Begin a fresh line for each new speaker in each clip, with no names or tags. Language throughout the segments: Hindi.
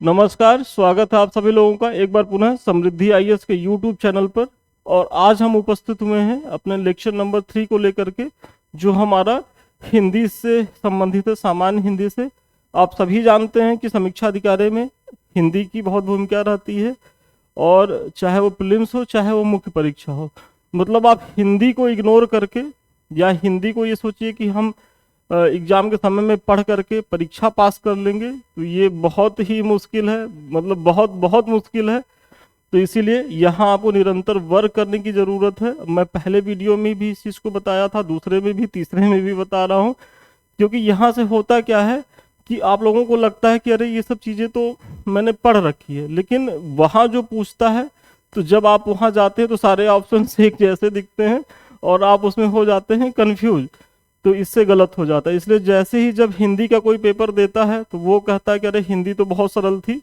नमस्कार, स्वागत है आप सभी लोगों का एक बार पुनः समृद्धि आईएएस के यूट्यूब चैनल पर। और आज हम उपस्थित हुए हैं अपने लेक्चर नंबर 3 को लेकर के, जो हमारा हिंदी से संबंधित है, सामान्य हिंदी से। आप सभी जानते हैं कि समीक्षा अधिकारी में हिंदी की बहुत भूमिका रहती है, और चाहे वो प्रीलिम्स हो चाहे वो मुख्य परीक्षा हो। मतलब आप हिंदी को इग्नोर करके या हिंदी को ये सोचिए कि हम एग्जाम के समय में पढ़ करके परीक्षा पास कर लेंगे, तो ये बहुत ही मुश्किल है। मतलब बहुत बहुत मुश्किल है। तो इसीलिए यहाँ आपको निरंतर वर्क करने की ज़रूरत है। मैं पहले वीडियो में भी इस चीज़ को बताया था, दूसरे में भी, तीसरे में भी बता रहा हूँ। क्योंकि यहाँ से होता क्या है कि आप लोगों को लगता है कि अरे ये सब चीज़ें तो मैंने पढ़ रखी है, लेकिन वहाँ जो पूछता है, तो जब आप वहाँ जाते हैं तो सारे ऑप्शन एक जैसे दिखते हैं और आप उसमें हो जाते हैं कंफ्यूज। तो इससे गलत हो जाता है। इसलिए जैसे ही जब हिंदी का कोई पेपर देता है तो वो कहता है कि अरे हिंदी तो बहुत सरल थी,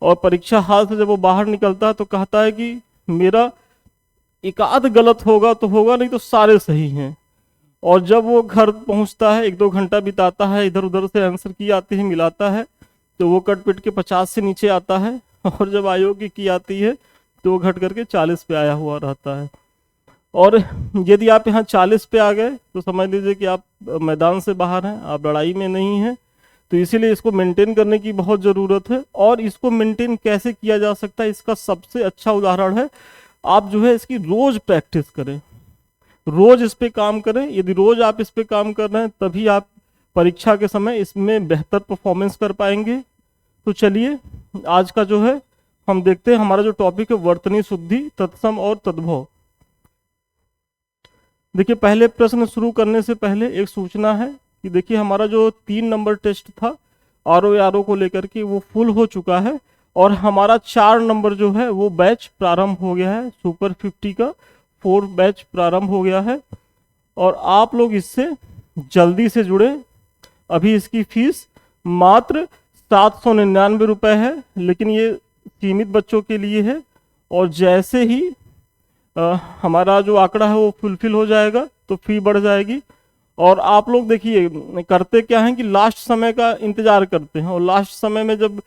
और परीक्षा हाल से जब वो बाहर निकलता है तो कहता है कि मेरा एक आध गलत होगा तो होगा, नहीं तो सारे सही हैं। और जब वो घर पहुंचता है, एक दो घंटा बिताता है, इधर उधर से आंसर की आती है, मिलाता है, तो वो कट पिट के 50 से नीचे आता है। और जब आयोग की आती है तो वो घट करके 40 पे आया हुआ रहता है। और यदि आप यहाँ 40 पे आ गए तो समझ लीजिए कि आप मैदान से बाहर हैं, आप लड़ाई में नहीं हैं। तो इसीलिए इसको मेंटेन करने की बहुत ज़रूरत है। और इसको मेंटेन कैसे किया जा सकता है, इसका सबसे अच्छा उदाहरण है, आप जो है इसकी रोज प्रैक्टिस करें, रोज इस पे काम करें। यदि रोज आप इस पे काम कर रहे हैं तभी आप परीक्षा के समय इसमें बेहतर परफॉर्मेंस कर पाएंगे। तो चलिए आज का जो है हम देखते हैं। हमारा जो टॉपिक है वर्तनी शुद्धि, तत्सम और तद्भव। देखिए, पहले प्रश्न शुरू करने से पहले एक सूचना है कि देखिए हमारा जो 3 नंबर टेस्ट था आर को लेकर के, वो फुल हो चुका है। और हमारा 4 नंबर जो है वो बैच प्रारंभ हो गया है, सुपर 50 का 4 बैच प्रारंभ हो गया है। और आप लोग इससे जल्दी से जुड़े। अभी इसकी फीस मात्र 799 रुपये है, लेकिन ये सीमित बच्चों के लिए है। और जैसे ही हमारा जो आंकड़ा है वो फुलफिल हो जाएगा तो फी बढ़ जाएगी। और आप लोग देखिए करते क्या हैं कि लास्ट समय का इंतजार करते हैं, और लास्ट समय में जब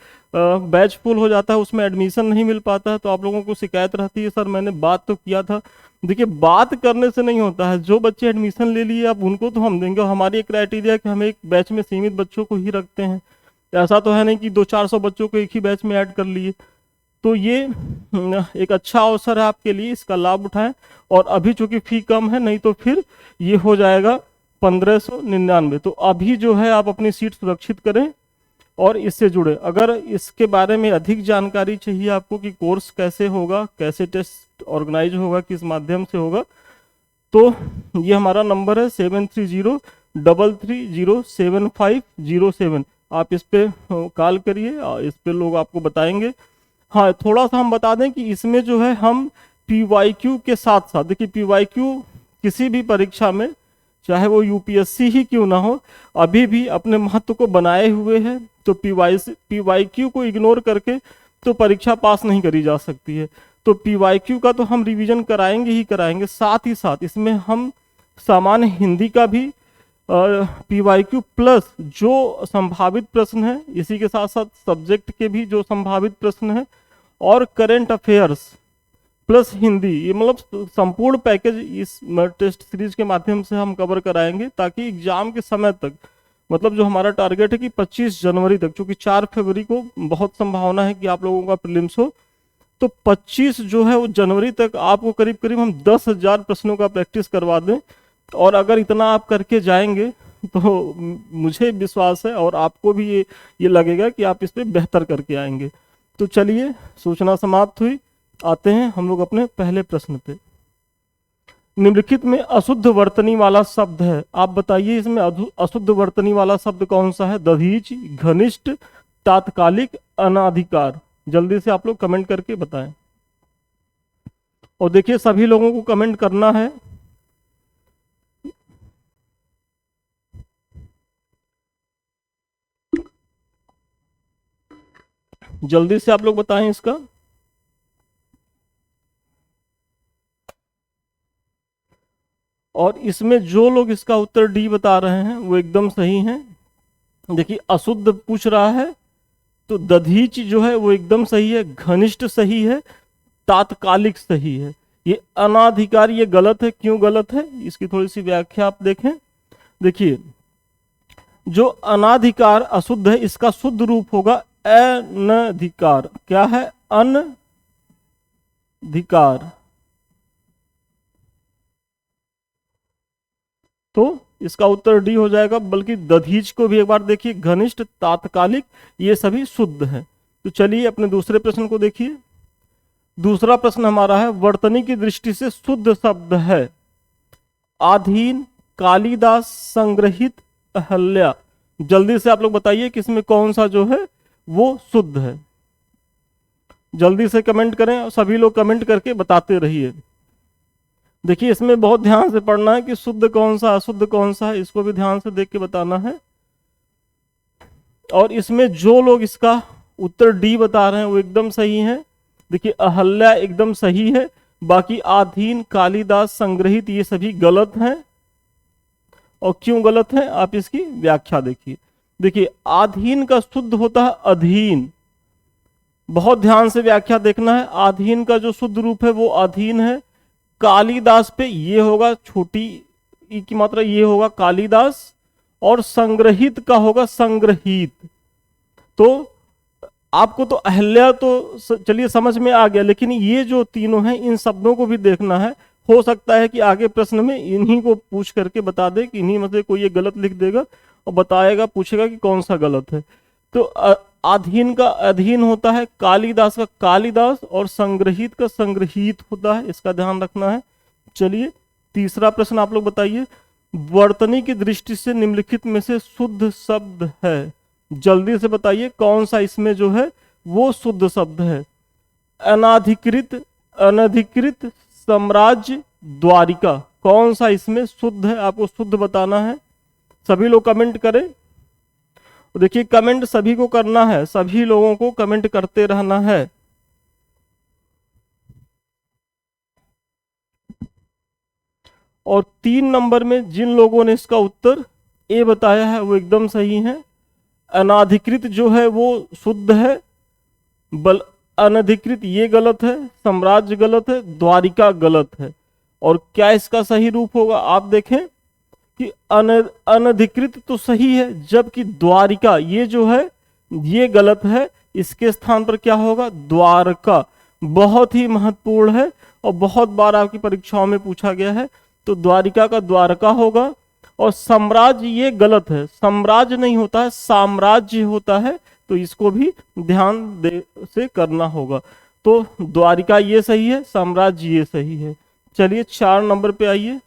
बैच फुल हो जाता है, उसमें एडमिशन नहीं मिल पाता है, तो आप लोगों को शिकायत रहती है, सर मैंने बात तो किया था। देखिए, बात करने से नहीं होता है। जो बच्चे एडमिशन ले लिए अब उनको तो हम देंगे, और हमारी एक क्राइटेरिया है कि हम एक बैच में सीमित बच्चों को ही रखते हैं। ऐसा तो है नहीं कि 200-400 बच्चों को एक ही बैच में ऐड कर लिए। तो ये एक अच्छा अवसर है आपके लिए, इसका लाभ उठाएं। और अभी चूंकि फी कम है, नहीं तो फिर ये हो जाएगा 1599। तो अभी जो है आप अपनी सीट सुरक्षित करें और इससे जुड़े। अगर इसके बारे में अधिक जानकारी चाहिए आपको कि कोर्स कैसे होगा, कैसे टेस्ट ऑर्गेनाइज होगा, किस माध्यम से होगा, तो ये हमारा नंबर है 7303307507। आप इस पे कॉल करिए, इस पे लोग आपको बताएंगे। हाँ, थोड़ा सा हम बता दें कि इसमें जो है हम पीवाईक्यू के साथ साथ, देखिए पीवाईक्यू किसी भी परीक्षा में, चाहे वो यूपीएससी ही क्यों ना हो, अभी भी अपने महत्व को बनाए हुए है। तो पीवाईक्यू को इग्नोर करके तो परीक्षा पास नहीं करी जा सकती है। तो पीवाईक्यू का तो हम रिवीजन कराएंगे ही कराएंगे, साथ ही साथ इसमें हम सामान्य हिंदी का भी पीवाईक्यू प्लस जो संभावित प्रश्न है, इसी के साथ साथ सब्जेक्ट के भी जो संभावित प्रश्न है, और करंट अफेयर्स प्लस हिंदी, ये मतलब संपूर्ण पैकेज इस टेस्ट सीरीज के माध्यम से हम कवर कराएंगे, ताकि एग्जाम के समय तक, मतलब जो हमारा टारगेट है कि 25 जनवरी तक, क्योंकि 4 फरवरी को बहुत संभावना है कि आप लोगों का प्रीलिम्स हो, तो 25 जो है वो जनवरी तक आपको करीब करीब हम 10,000 प्रश्नों का प्रैक्टिस करवा दें। और अगर इतना आप करके जाएंगे तो मुझे विश्वास है, और आपको भी ये लगेगा कि आप इस पे बेहतर करके आएंगे। तो चलिए, सूचना समाप्त हुई। आते हैं हम लोग अपने पहले प्रश्न पे। निम्नलिखित में अशुद्ध वर्तनी वाला शब्द है, आप बताइए इसमें अशुद्ध वर्तनी वाला शब्द कौन सा है? दधीच, घनिष्ठ, तात्कालिक, अनाधिकार। जल्दी से आप लोग कमेंट करके बताएं। और देखिए सभी लोगों को कमेंट करना है। जल्दी से आप लोग बताएं इसका। और इसमें जो लोग इसका उत्तर डी बता रहे हैं वो एकदम सही हैं। देखिए, अशुद्ध पूछ रहा है, तो दधीच जो है वो एकदम सही है, घनिष्ठ सही है, तात्कालिक सही है। ये अनाधिकारी ये गलत है। क्यों गलत है, इसकी थोड़ी सी व्याख्या आप देखें। देखिए, जो अनाधिकार अशुद्ध है, इसका शुद्ध रूप होगा अनधिकार। क्या है, अनधिकार। तो इसका उत्तर डी हो जाएगा। बल्कि दधीच को भी एक बार देखिए, घनिष्ठ, तात्कालिक, ये सभी शुद्ध हैं। तो चलिए अपने दूसरे प्रश्न को देखिए। दूसरा प्रश्न हमारा है, वर्तनी की दृष्टि से शुद्ध शब्द है आधीन, कालिदास, संग्रहित, अहल्या। जल्दी से आप लोग बताइए कि इसमें कौन सा जो है वो शुद्ध है। जल्दी से कमेंट करें और सभी लोग कमेंट करके बताते रहिए। देखिए, इसमें बहुत ध्यान से पढ़ना है कि शुद्ध कौन सा, अशुद्ध कौन सा है, इसको भी ध्यान से देख के बताना है। और इसमें जो लोग इसका उत्तर डी बता रहे हैं वो एकदम सही है। देखिए, अहल्या एकदम सही है, बाकी आधीन, कालिदास, संग्रहित ये सभी गलत हैं। और क्यों गलत है, आप इसकी व्याख्या देखिए। देखिए, आधीन का शुद्ध होता है अधीन। बहुत ध्यान से व्याख्या देखना है। आधीन का जो शुद्ध रूप है वो अधीन है। कालिदास पे ये होगा, छोटी ई की मात्रा ये होगा कालिदास। और संग्रहित का होगा संग्रहित। तो आपको तो अहल्या तो चलिए समझ में आ गया, लेकिन ये जो तीनों हैं इन शब्दों को भी देखना है। हो सकता है कि आगे प्रश्न में इन्हीं को पूछ करके बता दे कि इन्हीं में से कोई ये गलत लिख देगा और बताएगा, पूछेगा कि कौन सा गलत है। तो अधीन का अधीन होता है, कालिदास का कालिदास, और संग्रहित का संग्रहित होता है। इसका ध्यान रखना है। चलिए तीसरा प्रश्न आप लोग बताइए। वर्तनी की दृष्टि से निम्नलिखित में से शुद्ध शब्द है। जल्दी से बताइए कौन सा इसमें जो है वो शुद्ध शब्द है। अनाधिकृत, अनधिकृत, साम्राज्य, द्वारिका, कौन सा इसमें शुद्ध है, आपको शुद्ध बताना है। सभी लोग कमेंट करें। देखिए, कमेंट सभी को करना है, सभी लोगों को कमेंट करते रहना है। और 3 नंबर में जिन लोगों ने इसका उत्तर ए बताया है वो एकदम सही है। अनाधिकृत जो है वो शुद्ध है, अनधिकृत ये गलत है, साम्राज्य गलत है, द्वारिका गलत है। और क्या इसका सही रूप होगा, आप देखें कि अनधिकृत तो सही है, जबकि द्वारिका ये जो है ये गलत है। इसके स्थान पर क्या होगा, द्वारका। बहुत ही महत्वपूर्ण है और बहुत बार आपकी परीक्षाओं में पूछा गया है। तो द्वारिका का द्वारका होगा। और साम्राज्य ये गलत है, साम्राज्य नहीं होता है, साम्राज्य होता है। तो इसको भी ध्यान दे से करना होगा। तो द्वारिका ये सही है, साम्राज्य ये सही है। चलिए 4 नंबर पे आइए।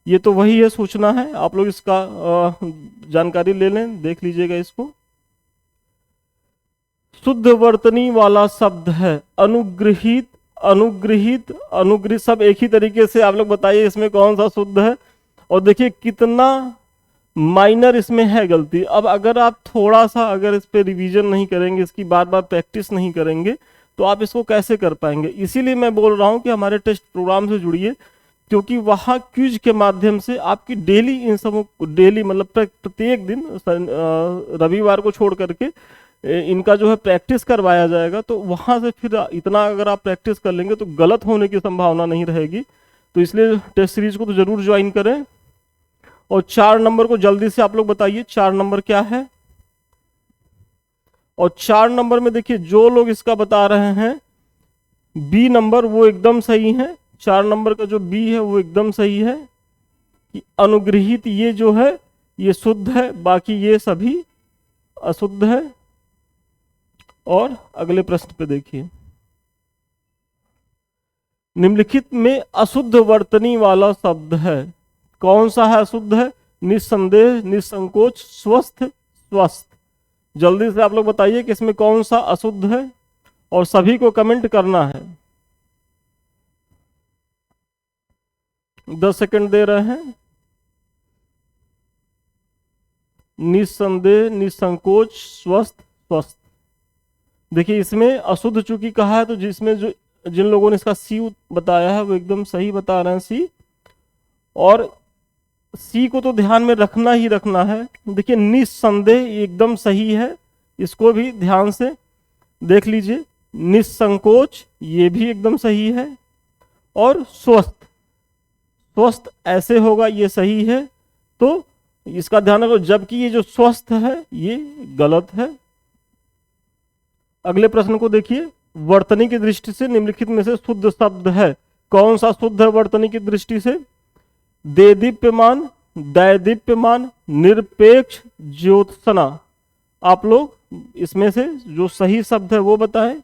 ये तो वही है, सूचना है, आप लोग इसका जानकारी ले लें, देख लीजिएगा इसको। शुद्ध वर्तनी वाला शब्द है अनुग्रहित, अनुग्रहित, अनुग्रहित, सब एक ही तरीके से आप लोग बताइए इसमें कौन सा शुद्ध है। और देखिए कितना माइनर इसमें है गलती। अब अगर आप थोड़ा सा अगर इस पे रिवीजन नहीं करेंगे, इसकी बार बार प्रैक्टिस नहीं करेंगे, तो आप इसको कैसे कर पाएंगे। इसीलिए मैं बोल रहा हूँ कि हमारे टेस्ट प्रोग्राम से जुड़िए, क्योंकि वहाँ क्विज के माध्यम से आपकी डेली इन सबों डेली मतलब प्रत्येक दिन रविवार को छोड़ करके इनका जो है प्रैक्टिस करवाया जाएगा। तो वहाँ से फिर इतना अगर आप प्रैक्टिस कर लेंगे तो गलत होने की संभावना नहीं रहेगी। तो इसलिए टेस्ट सीरीज को तो जरूर ज्वाइन करें। और 4 नंबर को जल्दी से आप लोग बताइए, 4 नंबर क्या है। और 4 नंबर में देखिए जो लोग इसका बता रहे हैं बी नंबर, वो एकदम सही है। 4 नंबर का जो बी है वो एकदम सही है कि अनुग्रहित ये जो है ये शुद्ध है, बाकी ये सभी अशुद्ध है। और अगले प्रश्न पे देखिए, निम्नलिखित में अशुद्ध वर्तनी वाला शब्द है। कौन सा है अशुद्ध है, निस्संदेह, निसंकोच, स्वस्थ, स्वस्थ। जल्दी से आप लोग बताइए कि इसमें कौन सा अशुद्ध है और सभी को कमेंट करना है। 10 सेकंड दे रहे हैं। निस्संदेह, निसंकोच, स्वस्थ, स्वस्थ। देखिए इसमें अशुद्ध चूंकि कहा है, तो जिसमें जो जिन लोगों ने इसका सी बताया है वो एकदम सही बता रहे हैं, सी। और सी को तो ध्यान में रखना ही रखना है। देखिए निस्संदेह एकदम सही है, इसको भी ध्यान से देख लीजिए। निसंकोच ये भी एकदम सही है। और स्वस्थ, स्वस्थ ऐसे होगा ये सही है, तो इसका ध्यान रखो, जबकि ये जो स्वस्थ है ये गलत है। अगले प्रश्न को देखिए, वर्तनी की दृष्टि से निम्नलिखित में से शुद्ध शब्द है, कौन सा शुद्ध है वर्तनी की दृष्टि से? देदीप्यमान, दैदीप्यमान, निरपेक्ष, ज्योत्सना। आप लोग इसमें से जो सही शब्द है वो बताएं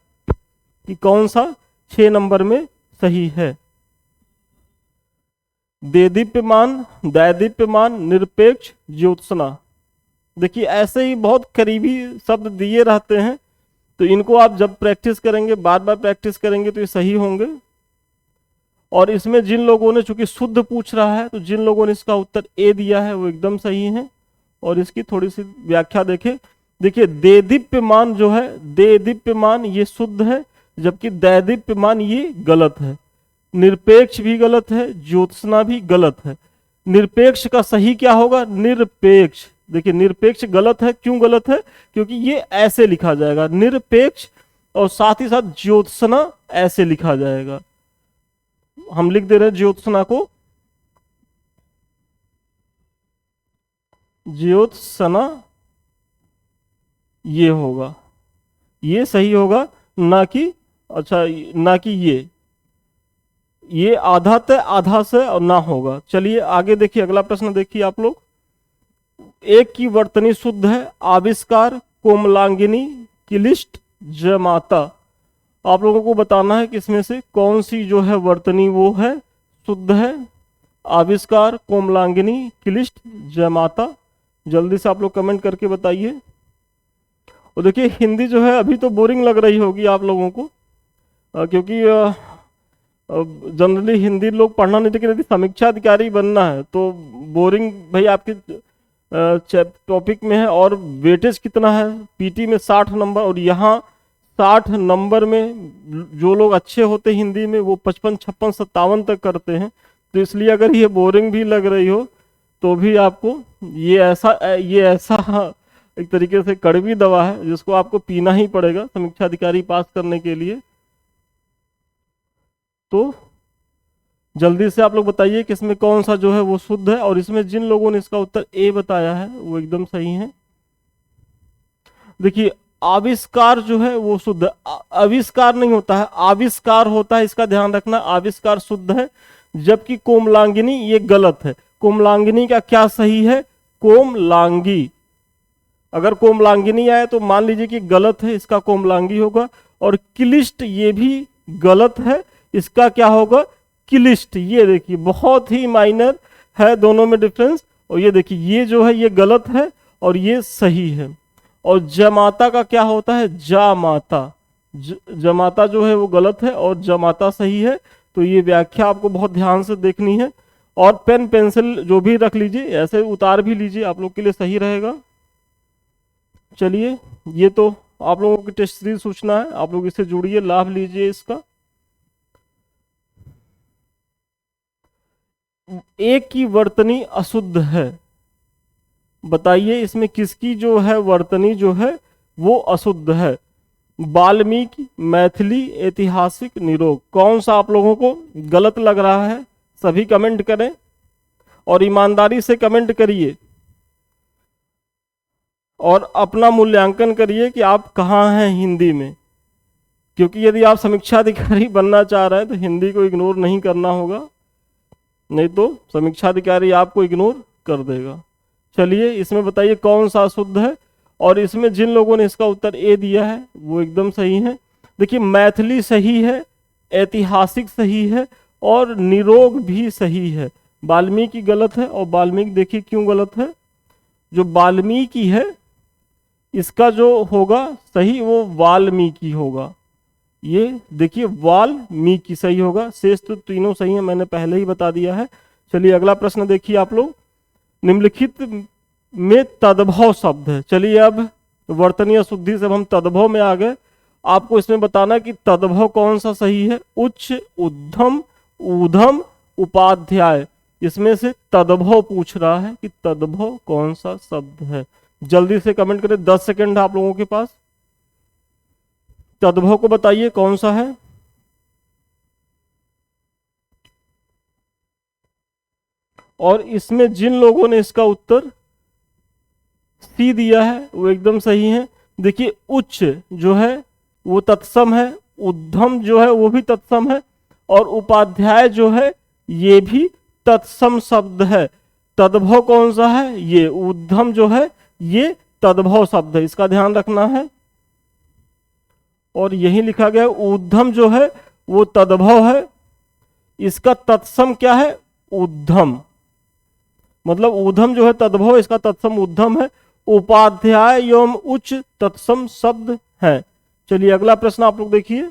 कि कौन सा 6 नंबर में सही है। देदीप्यमान, दैदीप्यमान, निरपेक्ष, ज्योत्सना। देखिए ऐसे ही बहुत करीबी शब्द दिए रहते हैं, तो इनको आप जब प्रैक्टिस करेंगे, बार बार प्रैक्टिस करेंगे तो ये सही होंगे। और इसमें जिन लोगों ने, चूंकि शुद्ध पूछ रहा है, तो जिन लोगों ने इसका उत्तर ए दिया है वो एकदम सही है। और इसकी थोड़ी सी व्याख्या देखें। देखिए देदीप्यमान जो है, देदीप्यमान ये शुद्ध है, जबकि दैदीप्यमान ये गलत है। निरपेक्ष भी गलत है, ज्योत्सना भी गलत है। निरपेक्ष का सही क्या होगा? निरपेक्ष। देखिए निरपेक्ष गलत है, क्यों गलत है? क्योंकि ये ऐसे लिखा जाएगा निरपेक्ष, और साथ ही साथ ज्योत्सना ऐसे लिखा जाएगा। हम लिख दे रहे हैं ज्योत्सना को ज्योत्सना, ये होगा, ये सही होगा, ना कि अच्छा ना कि ये आधा तय आधा से और ना होगा। चलिए आगे देखिए, अगला प्रश्न देखिए आप लोग। एक की वर्तनी शुद्ध है, आविष्कार, कोमलांगिनी, क्लिष्ट, जमाता। आप लोगों को बताना है कि इसमें से कौन सी जो है वर्तनी वो है, शुद्ध है। आविष्कार, कोमलांगिनी, क्लिष्ट, जमाता। जल्दी से आप लोग कमेंट करके बताइए। और देखिए हिंदी जो है अभी तो बोरिंग लग रही होगी आप लोगों को, क्योंकि जनरली हिंदी लोग पढ़ना नहीं, लेकिन यदि समीक्षा अधिकारी बनना है तो बोरिंग भाई आपके टॉपिक में है। और वेटेज कितना है? पीटी में 60 नंबर, और यहाँ 60 नंबर में जो लोग अच्छे होते हैं हिंदी में वो 55, 56, 57 तक करते हैं। तो इसलिए अगर ये बोरिंग भी लग रही हो तो भी आपको ये ऐसा एक तरीके से कड़वी दवा है जिसको आपको पीना ही पड़ेगा समीक्षा अधिकारी पास करने के लिए। तो जल्दी से आप लोग बताइए कि इसमें कौन सा जो है वो शुद्ध है। और इसमें जिन लोगों ने इसका उत्तर ए बताया है वो एकदम सही है। देखिए आविष्कार जो है वो शुद्ध है, आविष्कार नहीं होता है, आविष्कार होता है, इसका ध्यान रखना। आविष्कार शुद्ध है, जबकि कोमलांगिनी ये गलत है। कोमलांगिनी का क्या सही है? कोमलांगी। अगर कोमलांगिनी आए तो मान लीजिए कि गलत है, इसका कोमलांगी होगा। और क्लिष्ट ये भी गलत है, इसका क्या होगा? क्लिष्ट। ये देखिए बहुत ही माइनर है दोनों में डिफरेंस। और ये देखिए ये जो है ये गलत है और ये सही है। और जमाता का क्या होता है? जामाता। जमाता जो है वो गलत है और जमाता सही है। तो ये व्याख्या आपको बहुत ध्यान से देखनी है। और पेन पेंसिल जो भी रख लीजिए, ऐसे उतार भी लीजिए, आप लोग के लिए सही रहेगा। चलिए ये तो आप लोगों की टेस्ट सीरीज सूचना है, आप लोग इससे जुड़िए, लाभ लीजिए इसका। एक की वर्तनी अशुद्ध है, बताइए इसमें किसकी जो है वर्तनी जो है वो अशुद्ध है? वाल्मीकि, मैथिली, ऐतिहासिक, निरोग। कौन सा आप लोगों को गलत लग रहा है? सभी कमेंट करें और ईमानदारी से कमेंट करिए और अपना मूल्यांकन करिए कि आप कहाँ हैं हिंदी में। क्योंकि यदि आप समीक्षा अधिकारी बनना चाह रहे हैं तो हिंदी को इग्नोर नहीं करना होगा, नहीं तो समीक्षा अधिकारी आपको इग्नोर कर देगा। चलिए इसमें बताइए कौन सा शुद्ध है। और इसमें जिन लोगों ने इसका उत्तर ए दिया है वो एकदम सही है। देखिए मैथिली सही है, ऐतिहासिक सही है और निरोग भी सही है। वाल्मीकि गलत है। और वाल्मीकि देखिए क्यों गलत है? जो वाल्मीकि है इसका जो होगा सही वो वाल्मीकि होगा। ये देखिए वाल्मीकि सही होगा, शेष तो तीनों सही है, मैंने पहले ही बता दिया है। चलिए अगला प्रश्न देखिए आप लोग। निम्नलिखित में तद्भव शब्द है। चलिए अब वर्तनी अशुद्धि से हम तद्भव में आ गए। आपको इसमें बताना कि तद्भव कौन सा सही है। उच्च, उद्धम, ऊधम, उपाध्याय। इसमें से तद्भव पूछ रहा है कि तद्भव कौन सा शब्द है। जल्दी से कमेंट करें, 10 सेकंड है आप लोगों के पास। तद्भव को बताइए कौन सा है। और इसमें जिन लोगों ने इसका उत्तर सी दिया है वो एकदम सही है। देखिए उच्च जो है वो तत्सम है, उद्धम जो है वो भी तत्सम है, और उपाध्याय जो है ये भी तत्सम शब्द है। तद्भव कौन सा है, ये उद्धम जो है ये तद्भव शब्द है, इसका ध्यान रखना है। और यही लिखा गया है ऊर्ध्वम जो है वो तद्भव है, इसका तत्सम क्या है, ऊर्ध्वम। मतलब ऊर्ध्वम जो है तद्भव, इसका तत्सम ऊर्ध्वम है। उपाध्याय एवं उच्च तत्सम शब्द है। चलिए अगला प्रश्न आप लोग देखिए।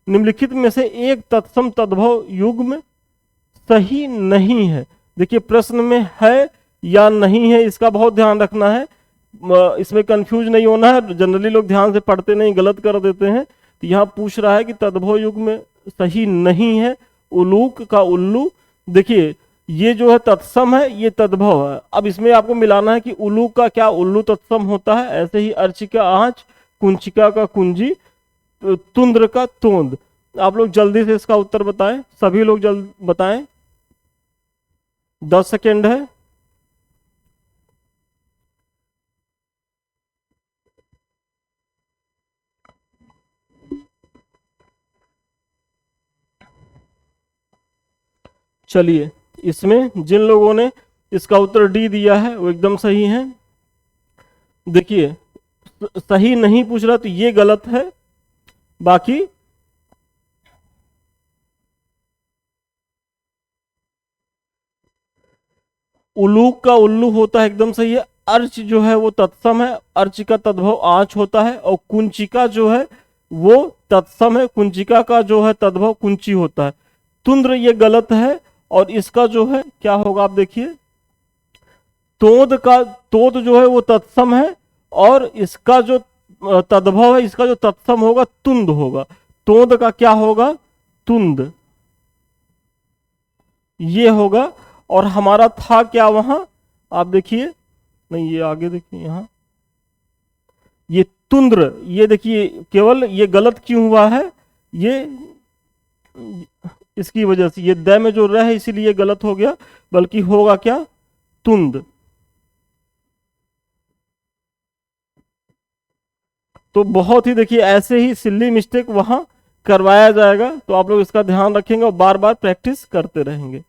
निम्नलिखित में से एक तत्सम तद्भव युग्म सही नहीं है। देखिए प्रश्न में है या नहीं है इसका बहुत ध्यान रखना है, इसमें कंफ्यूज नहीं होना है। जनरली लोग ध्यान से पढ़ते नहीं, गलत कर देते हैं। तो यहाँ पूछ रहा है कि तद्भव युग्म सही नहीं है, उलूक का उल्लू। देखिए ये जो है तत्सम है, ये तद्भव है। अब इसमें आपको मिलाना है कि उलूक का क्या, उल्लू तत्सम होता है, ऐसे ही अर्ची का आंच, कुंचिका का कुंजी, तुंद्र का तोंद। आप लोग जल्दी से इसका उत्तर बताएं, सभी लोग जल्द बताएं, 10 सेकेंड है। चलिए इसमें जिन लोगों ने इसका उत्तर डी दिया है वो एकदम सही है। देखिए सही नहीं पूछ रहा तो ये गलत है, बाकी उलूक का उल्लू होता है, एकदम सही है। अर्च जो है वो तत्सम है, अर्च का तद्भव आंच होता है। और कुंचिका जो है वो तत्सम है, कुंचिका का जो है तद्भव कुंची होता है। तुंद्र ये गलत है, और इसका जो है क्या होगा आप देखिए, तोद का, तोद जो है वो तत्सम है, और इसका जो तद्भव है, इसका जो तत्सम होगा तुंद होगा। तोद का क्या होगा, तुंद ये होगा। और हमारा था क्या वहां, आप देखिए, नहीं ये आगे देखिए, यहां ये तुंद्र, ये देखिए केवल ये गलत क्यों हुआ है, ये इसकी वजह से, ये द में जो रह है इसीलिए गलत हो गया, बल्कि होगा क्या, तुंद। तो बहुत ही देखिए ऐसे ही सिल्ली मिस्टेक वहां करवाया जाएगा, तो आप लोग इसका ध्यान रखेंगे और बार बार प्रैक्टिस करते रहेंगे।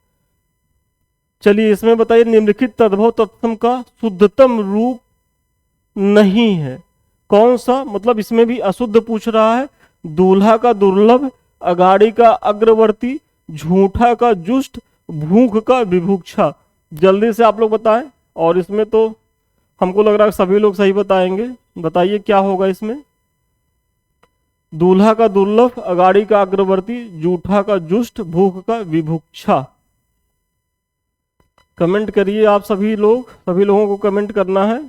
चलिए इसमें बताइए, निम्नलिखित तद्भव तत्सम का शुद्धतम रूप नहीं है, कौन सा। मतलब इसमें भी अशुद्ध पूछ रहा है। दूल्हा का दुर्लभ, अगाड़ी का अग्रवर्ती, झूठा का जुष्ट, भूख का विभुक्षा। जल्दी से आप लोग बताएं। और इसमें तो हमको लग रहा है सभी लोग सही बताएंगे। बताइए क्या होगा इसमें। दूल्हा का दुर्लभ, अगाड़ी का अग्रवर्ती, जूठा का जुष्ट, भूख का विभुक्षा। कमेंट करिए आप सभी लोग, सभी लोगों को कमेंट करना है।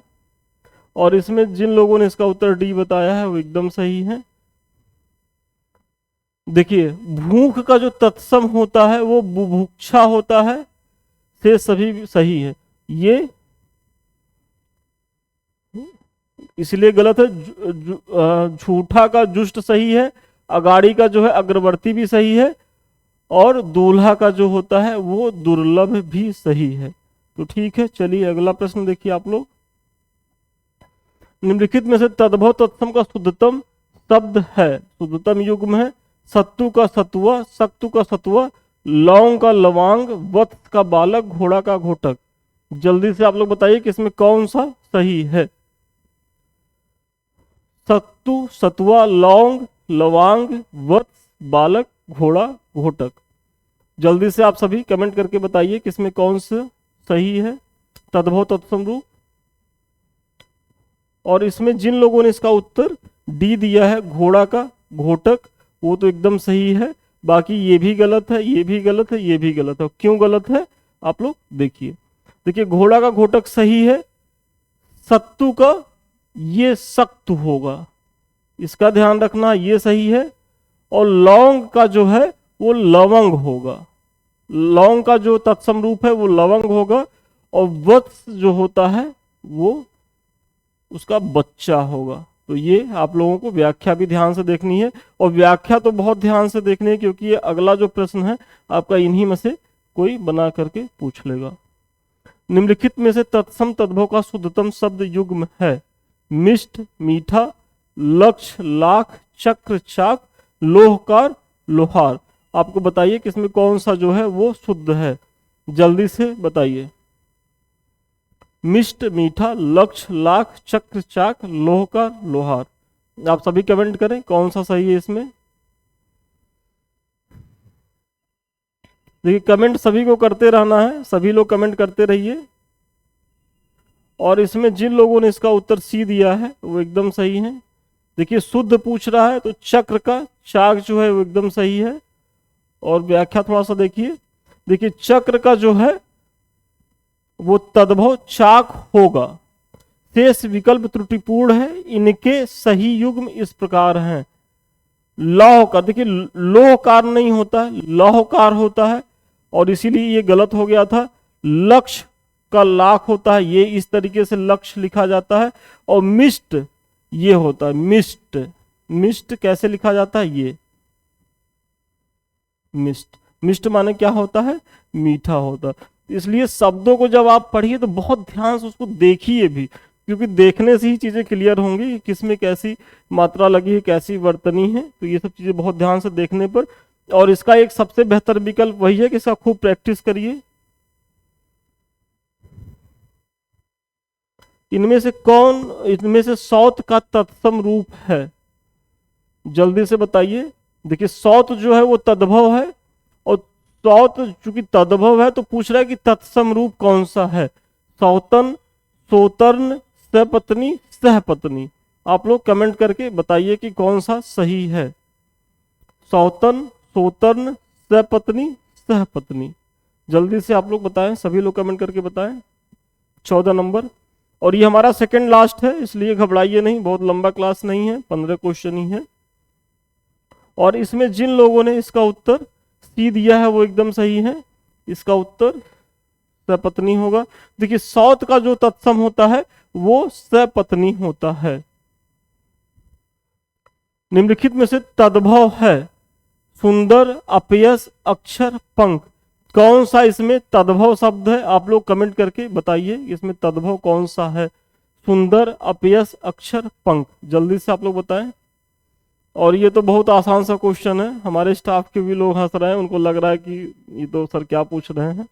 और इसमें जिन लोगों ने इसका उत्तर डी बताया है वो एकदम सही है। देखिए भूख का जो तत्सम होता है वो बुभुक्षा होता है, से सभी सही है। ये इसलिए गलत है। झूठा का जुष्ट सही है, अगाड़ी का जो है अग्रवर्ती भी सही है, और दूल्हा का जो होता है वो दुर्लभ भी सही है। तो ठीक है, चलिए अगला प्रश्न देखिए आप लोग। निम्नलिखित में से तद्भव तत्सम का शुद्धतम शब्द है, शुद्धतम युग्म है। सत्तु का सतुआ, सक्तु का सतुआ, लौंग का लवांग, वत्स का बालक, घोड़ा का घोटक। जल्दी से आप लोग बताइए कि इसमें कौन सा सही है। सत्तु, सतुआ, लौंग, लवांग, वत्स, बालक, घोड़ा, घोटक। जल्दी से आप सभी कमेंट करके बताइए कि इसमें कौन सा सही है तद्भव तत्सम रूप। और इसमें जिन लोगों ने इसका उत्तर डी दिया है, घोड़ा का घोटक, वो तो एकदम सही है। बाकी ये भी गलत है, ये भी गलत है, ये भी गलत है। क्यों गलत है आप लोग देखिए। देखिए घोड़ा का घोटक सही है, सत्तू का ये सख्त होगा, इसका ध्यान रखना, ये सही है। और लौंग का जो है वो लवंग होगा, लौंग का जो तत्सम रूप है वो लवंग होगा। और वत्स जो होता है वो उसका बच्चा होगा। तो ये आप लोगों को व्याख्या भी ध्यान से देखनी है, और व्याख्या तो बहुत ध्यान से देखनी है क्योंकि ये अगला जो प्रश्न है आपका इन्हीं में से कोई बना करके पूछ लेगा। निम्नलिखित में से तत्सम तद्भव का शुद्धतम शब्द युग्म है? मिष्ट मीठा, लक्ष्य लाख, चक्र चाक, लोहकार लोहार। आपको बताइए कि इसमें कौन सा जो है वो शुद्ध है, जल्दी से बताइए। मिष्ट मीठा, लक्ष्य लाख, चक्र चाक, लोहकार लोहार। आप सभी कमेंट करें कौन सा सही है इसमें। देखिए कमेंट सभी को करते रहना है, सभी लोग कमेंट करते रहिए। और इसमें जिन लोगों ने इसका उत्तर सी दिया है वो एकदम सही है। देखिए शुद्ध पूछ रहा है तो चक्र का चाक जो है वो एकदम सही है। और व्याख्या थोड़ा सा देखिए, देखिए चक्र का जो है वो तद्भव चाक होगा। शेष विकल्प त्रुटिपूर्ण है, इनके सही युग्म इस प्रकार हैं। लौहकार, देखिए लोहकार नहीं होता है, लौहकार होता है, और इसीलिए ये गलत हो गया था। लक्ष्य का लाख होता है, ये इस तरीके से लक्ष्य लिखा जाता है। और मिष्ट ये होता है मिष्ट। मिष्ट कैसे लिखा जाता है? ये मिष्ट, मिष्ट माने क्या होता है? मीठा होता है। इसलिए शब्दों को जब आप पढ़िए तो बहुत ध्यान से उसको देखिए भी, क्योंकि देखने से ही चीजें क्लियर होंगी कि किसमें कैसी मात्रा लगी है, कैसी वर्तनी है। तो ये सब चीजें बहुत ध्यान से देखने पर। और इसका एक सबसे बेहतर विकल्प वही है कि इसका खूब प्रैक्टिस करिए। इनमें से सौत का तत्सम रूप है? जल्दी से बताइए। देखिए सौत जो है वो तद्भव है, और सौत चूंकि तद्भव है तो पूछ रहा है कि तत्सम रूप कौन सा है? सौतन, सोतर्न, सपत्नी, सहपत्नी। आप लोग कमेंट करके बताइए कि कौन सा सही है। सौतन, सोतर्न, सपत्नी, सहपत्नी। जल्दी से आप लोग बताएं, सभी लोग कमेंट करके बताएं। 14 नंबर। और ये हमारा सेकंड लास्ट है, इसलिए घबराइए नहीं, बहुत लंबा क्लास नहीं है, 15 क्वेश्चन ही है। और इसमें जिन लोगों ने इसका उत्तर सी दिया है वो एकदम सही है। इसका उत्तर सपत्नी होगा। देखिए सौत का जो तत्सम होता है वो सपत्नी होता है। निम्नलिखित में से तद्भव है? सुंदर, अपयस, अक्षर, पंख। कौन सा इसमें तद्भव शब्द है? आप लोग कमेंट करके बताइए इसमें तद्भव कौन सा है। सुंदर, अपयस, अक्षर, पंख। जल्दी से आप लोग बताएं। और ये तो बहुत आसान सा क्वेश्चन है, हमारे स्टाफ के भी लोग हंस रहे हैं, उनको लग रहा है कि ये तो सर क्या पूछ रहे हैं।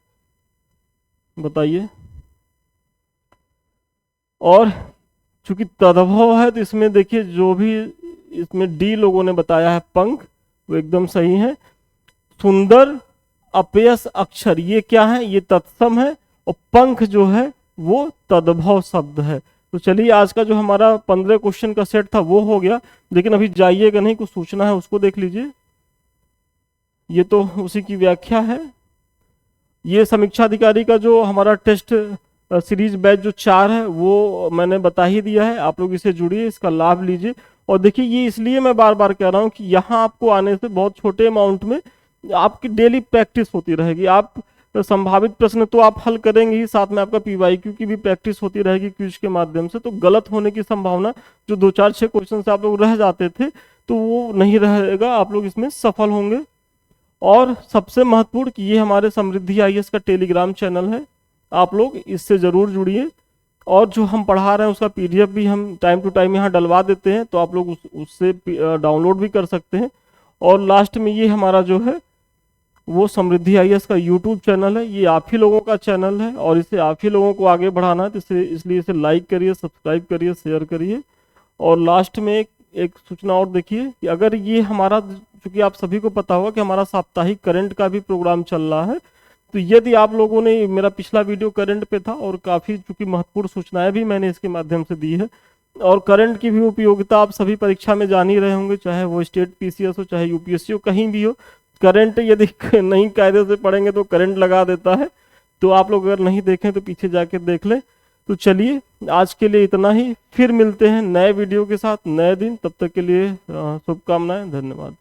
बताइए। और चूंकि तद्भव है तो इसमें देखिए जो भी इसमें डी लोगों ने बताया है पंख, वो एकदम सही है। सुंदर, अपयस, अक्षर ये क्या है? ये तत्सम है, और पंख जो है वो तद्भव शब्द है। तो चलिए आज का जो हमारा 15 क्वेश्चन का सेट था वो हो गया। लेकिन अभी जाइएगा नहीं, कुछ सूचना है उसको देख लीजिए। ये तो उसी की व्याख्या है। ये समीक्षा अधिकारी का जो हमारा टेस्ट सीरीज बैच जो 4 है वो मैंने बता ही दिया है। आप लोग इसे जुड़िए, इसका लाभ लीजिए। और देखिए ये इसलिए मैं बार बार कह रहा हूँ कि यहाँ आपको आने से बहुत छोटे अमाउंट में आपकी डेली प्रैक्टिस होती रहेगी। आप संभावित प्रश्न तो आप हल करेंगे ही, साथ में आपका पीवाईक्यू की भी प्रैक्टिस होती रहेगी क्विज के माध्यम से। तो गलत होने की संभावना, जो 2 4 6 क्वेश्चन से आप लोग रह जाते थे तो वो नहीं रहेगा, आप लोग इसमें सफल होंगे। और सबसे महत्वपूर्ण कि ये हमारे समृद्धि आईएएस का टेलीग्राम चैनल है, आप लोग इससे जरूर जुड़िए। और जो हम पढ़ा रहे हैं उसका पीडीएफ भी हम टाइम टू टाइम यहाँ डलवा देते हैं, तो आप लोग उससे डाउनलोड भी कर सकते हैं। और लास्ट में ये हमारा जो है वो समृद्धि आईएएस का यूट्यूब चैनल है, ये आप ही लोगों का चैनल है और इसे आप ही लोगों को आगे बढ़ाना है। तो इसलिए इसे लाइक करिए, सब्सक्राइब करिए, शेयर करिए। और लास्ट में एक सूचना और देखिए कि अगर ये हमारा, चूंकि आप सभी को पता होगा कि हमारा साप्ताहिक करंट का भी प्रोग्राम चल रहा है, तो यदि आप लोगों ने, मेरा पिछला वीडियो करंट पे था और काफ़ी चूंकि महत्वपूर्ण सूचनाएं भी मैंने इसके माध्यम से दी है, और करंट की भी उपयोगिता आप सभी परीक्षा में जान ही रहे होंगे, चाहे वो स्टेट पीसीएस हो, चाहे यूपीएससी हो, कहीं भी हो। करंट यदि नहीं कायदे से पढ़ेंगे तो करंट लगा देता है। तो आप लोग अगर नहीं देखें तो पीछे जाके देख लें। तो चलिए आज के लिए इतना ही, फिर मिलते हैं नए वीडियो के साथ नए दिन। तब तक के लिए शुभकामनाएं, धन्यवाद।